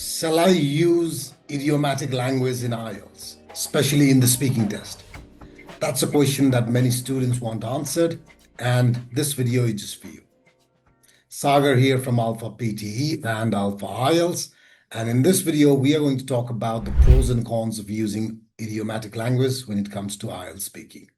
Shall I use idiomatic language in IELTS, especially in the speaking test? That's a question that many students want answered, and this video is just for you. Sagar here from Alfa PTE and Alfa IELTS, and in this video, we are going to talk about the pros and cons of using idiomatic language when it comes to IELTS speaking.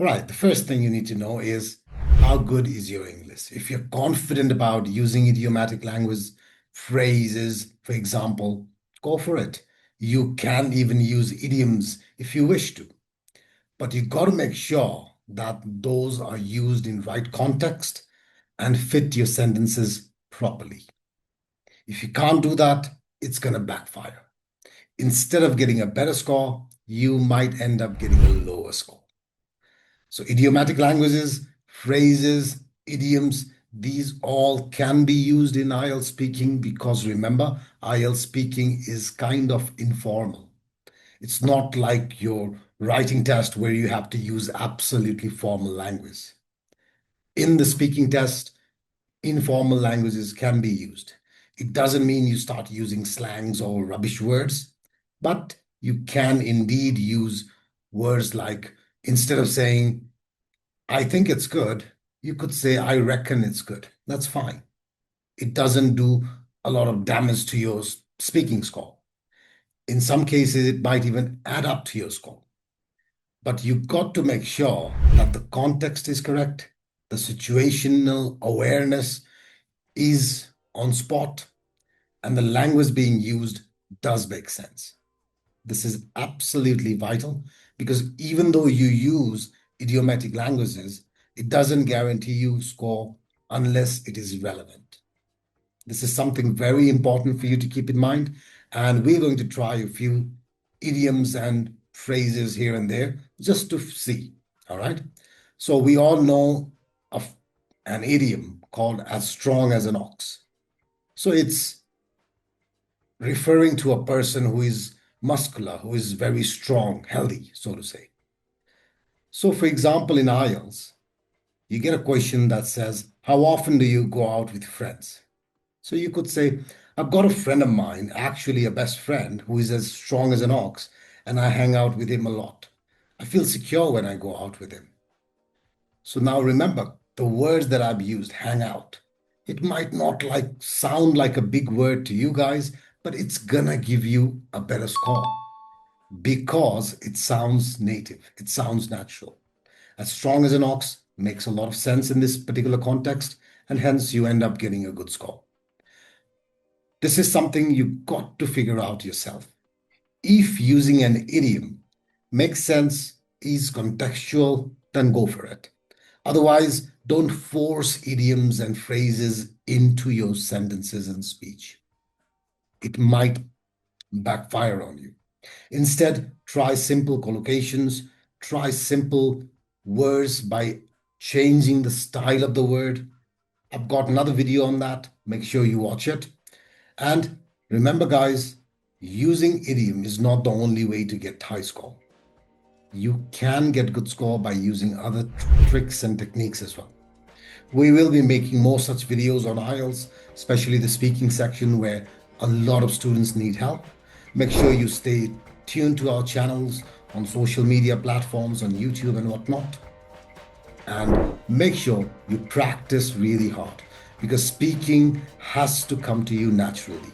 All right, the first thing you need to know is how good is your English? If you're confident about using idiomatic language, phrases, for example, go for it. You can even use idioms if you wish to. But you got to make sure that those are used in right context and fit your sentences properly. If you can't do that, it's going to backfire. Instead of getting a better score, you might end up getting a lower score. So idiomatic languages, phrases, idioms, these all can be used in IELTS speaking because remember, IELTS speaking is kind of informal. It's not like your writing test where you have to use absolutely formal language. In the speaking test, informal languages can be used. It doesn't mean you start using slangs or rubbish words, but you can indeed use words like, instead of saying, I think it's good, you could say, I reckon it's good. That's fine. It doesn't do a lot of damage to your speaking score. In some cases, it might even add up to your score. But you've got to make sure that the context is correct, the situational awareness is on spot, and the language being used does make sense. This is absolutely vital because even though you use idiomatic languages, it doesn't guarantee you score unless it is relevant. This is something very important for you to keep in mind. And we're going to try a few idioms and phrases here and there just to see. All right. So we all know of an idiom called as strong as an ox. So it's referring to a person who is muscular, who is very strong, healthy, so to say. So for example, in IELTS, you get a question that says, how often do you go out with friends? So you could say, I've got a friend of mine, actually a best friend, who is as strong as an ox, and I hang out with him a lot. I feel secure when I go out with him. So now remember, the words that I've used, hang out, it might not sound like a big word to you guys, but it's gonna give you a better score because it sounds native, it sounds natural. As strong as an ox makes a lot of sense in this particular context, and hence you end up getting a good score. This is something you've got to figure out yourself. If using an idiom makes sense, is contextual, then go for it. Otherwise, don't force idioms and phrases into your sentences and speech. It might backfire on you. Instead, try simple collocations, try simple words by changing the style of the word. I've got another video on that. Make sure you watch it. And remember, guys, using idiom is not the only way to get high score. You can get good score by using other tricks and techniques as well. We will be making more such videos on IELTS, especially the speaking section where a lot of students need help. Make sure you stay tuned to our channels on social media platforms, on YouTube and whatnot. And make sure you practice really hard because speaking has to come to you naturally.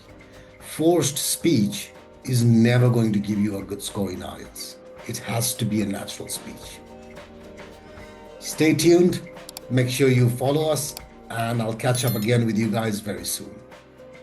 Forced speech is never going to give you a good score in IELTS. It has to be a natural speech. Stay tuned, make sure you follow us, and I'll catch up again with you guys very soon.